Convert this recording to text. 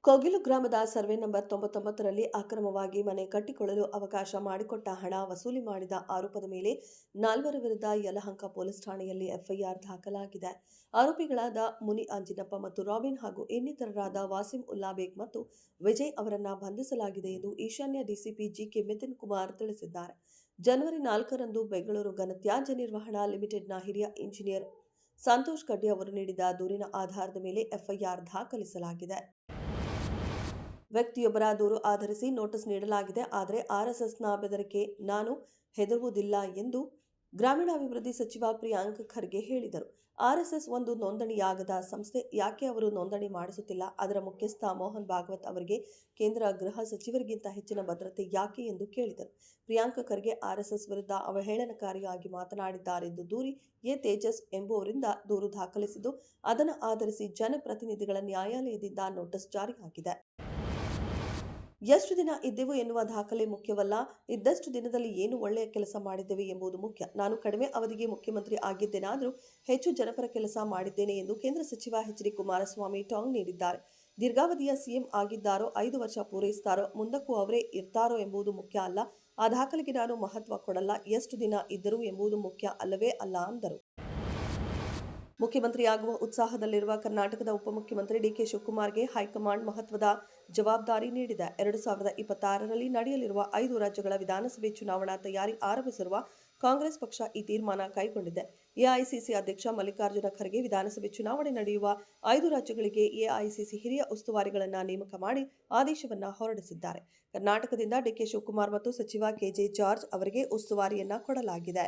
ಕೋಗಿಲು ಗ್ರಾಮದ survey number 99ರಲ್ಲಿ ಅಕ್ರಮವಾಗಿ ಮನೆ ಕಟ್ಟಿಕೊಳ್ಳಲು ಅವಕಾಶ ಮಾಡಿಕೊಟ್ಟ ಹಣ ವಸೂಲಿ ಮಾಡಿದ ಆರೋಪದ ಮೇಲೆ 4 ವಿರುದ್ಧ ಯಲಹಂಕ ಪೊಲೀಸ್ ಠಾಣೆಯಲ್ಲಿ ಎಫ್ಐಆರ್ ದಾಖಲಾಗಿದೆ. ಆರೋಪಿಗಳಾದ ಮುನಿ ಅಂಜಿನಪ್ಪ ಮತ್ತು ರಾಬಿನ್ ಹಾಗೂ ಇನ್ನಿತರರಾದ ವಾಸಿಂ ಉಲ್ಲಾ ಬೇಗ್ ಮತ್ತು ವಿಜಯ್ ಅವರನ್ನ ಬಂಧಿಸಲಾಗಿದೆ ಎಂದು ಈಶಾನ್ಯ ಡಿಸಿಪಿ ಜಿಕೆ ಮಿಥುನ್ ಕುಮಾರ್ ತಿಳಿಸಿದ್ದಾರೆ. ಜನವರಿ 4ರಂದು ಬೆಂಗಳೂರು ಘನತ್ಯಾಜ್ಯ ನಿರ್ವಹಣಾ ಲಿಮಿಟೆಡ್ನ ಹಿರಿಯ ಇಂಜಿನಿಯರ್ ಸಂತೋಷ್ ಕಡ್ಡಿ ಅವರು ನೀಡಿದ ದೂರಿನ ಆಧಾರದ ಮೇಲೆ ಎಫ್ಐಆರ್ ದಾಖಲಿಸಲಾಗಿದೆ. ವ್ಯಕ್ತಿಯೊಬ್ಬರ ದೂರು ಆಧರಿಸಿ ನೋಟಿಸ್ ನೀಡಲಾಗಿದೆ. ಆದರೆ ಆರ್ಎಸ್ಎಸ್ನ ಬೆದರಿಕೆ ನಾನು ಹೆದರುವುದಿಲ್ಲ ಎಂದು ಗ್ರಾಮೀಣಾಭಿವೃದ್ಧಿ ಸಚಿವ ಪ್ರಿಯಾಂಕ್ ಖರ್ಗೆ ಹೇಳಿದರು. ಆರ್ಎಸ್ಎಸ್ ಒಂದು ನೋಂದಣಿಯಾಗದ ಸಂಸ್ಥೆ. ಯಾಕೆ ಅವರು ನೋಂದಣಿ ಮಾಡಿಸುತ್ತಿಲ್ಲ? ಅದರ ಮುಖ್ಯಸ್ಥ ಮೋಹನ್ ಭಾಗವತ್ ಅವರಿಗೆ ಕೇಂದ್ರ ಗೃಹ ಸಚಿವರಿಗಿಂತ ಹೆಚ್ಚಿನ ಭದ್ರತೆ ಯಾಕೆ ಎಂದು ಕೇಳಿದರು. ಪ್ರಿಯಾಂಕ್ ಖರ್ಗೆ ಆರ್ಎಸ್ಎಸ್ ವಿರುದ್ಧ ಅವಹೇಳನಕಾರಿಯಾಗಿ ಮಾತನಾಡಿದ್ದಾರೆಂದು ದೂರಿ ಎ ತೇಜಸ್ ಎಂಬುವರಿಂದ ದೂರು ದಾಖಲಿಸಿದ್ದು, ಅದನ್ನು ಆಧರಿಸಿ ಜನಪ್ರತಿನಿಧಿಗಳ ನ್ಯಾಯಾಲಯದಿಂದ ನೋಟಿಸ್ ಜಾರಿಯಾಗಿದೆ. ಎಷ್ಟು ದಿನ ಇದ್ದೆವು ಎನ್ನುವ ದಾಖಲೆ ಮುಖ್ಯವಲ್ಲ, ಇದ್ದಷ್ಟು ದಿನದಲ್ಲಿ ಏನು ಒಳ್ಳೆಯ ಕೆಲಸ ಮಾಡಿದ್ದೇವೆ ಎಂಬುದು ಮುಖ್ಯ. ನಾನು ಕಡಿಮೆ ಅವಧಿಗೆ ಮುಖ್ಯಮಂತ್ರಿ ಆಗಿದ್ದೇನಾದರೂ ಹೆಚ್ಚು ಜನಪರ ಕೆಲಸ ಮಾಡಿದ್ದೇನೆ ಎಂದು ಕೇಂದ್ರ ಸಚಿವ ಎಚ್ ಡಿ ಕುಮಾರಸ್ವಾಮಿ ಟಾಂಗ್ ನೀಡಿದ್ದಾರೆ. ದೀರ್ಘಾವಧಿಯ ಸಿಎಂ ಆಗಿದ್ದಾರೋ, 5 ವರ್ಷ ಪೂರೈಸುತ್ತಾರೋ, ಮುಂದಕ್ಕೂ ಅವರೇ ಇರ್ತಾರೋ ಎಂಬುದು ಮುಖ್ಯ ಅಲ್ಲ. ಆ ದಾಖಲೆಗೆ ನಾನು ಮಹತ್ವ ಕೊಡಲ್ಲ. ಎಷ್ಟು ದಿನ ಇದ್ದರು ಎಂಬುದು ಮುಖ್ಯ ಅಲ್ಲವೇ ಅಲ್ಲ ಅಂದರು. ಮುಖ್ಯಮಂತ್ರಿಯಾಗುವ ಉತ್ಸಾಹದಲ್ಲಿರುವ ಕರ್ನಾಟಕದ ಉಪಮುಖ್ಯಮಂತ್ರಿ ಡಿಕೆ ಶಿವಕುಮಾರ್ಗೆ ಹೈಕಮಾಂಡ್ ಮಹತ್ವದ ಜವಾಬ್ದಾರಿ ನೀಡಿದೆ. 2026ರಲ್ಲಿ ನಡೆಯಲಿರುವ 5 ರಾಜ್ಯಗಳ ವಿಧಾನಸಭೆ ಚುನಾವಣಾ ತಯಾರಿ ಆರಂಭಿಸಿರುವ ಕಾಂಗ್ರೆಸ್ ಪಕ್ಷ ಈ ತೀರ್ಮಾನ ಕೈಗೊಂಡಿದೆ. ಎಐಸಿಸಿ ಅಧ್ಯಕ್ಷ ಮಲ್ಲಿಕಾರ್ಜುನ ಖರ್ಗೆ ವಿಧಾನಸಭೆ ಚುನಾವಣೆ ನಡೆಯುವ 5 ರಾಜ್ಯಗಳಿಗೆ ಎಐಸಿಸಿ ಹಿರಿಯ ಉಸ್ತುವಾರಿಗಳನ್ನು ನೇಮಕ ಮಾಡಿ ಆದೇಶವನ್ನು ಹೊರಡಿಸಿದ್ದಾರೆ. ಕರ್ನಾಟಕದಿಂದ ಡಿಕೆ ಶಿವಕುಮಾರ್ ಮತ್ತು ಸಚಿವ ಕೆಜೆ ಜಾರ್ಜ್ ಅವರಿಗೆ ಉಸ್ತುವಾರಿಯನ್ನ ಕೊಡಲಾಗಿದೆ.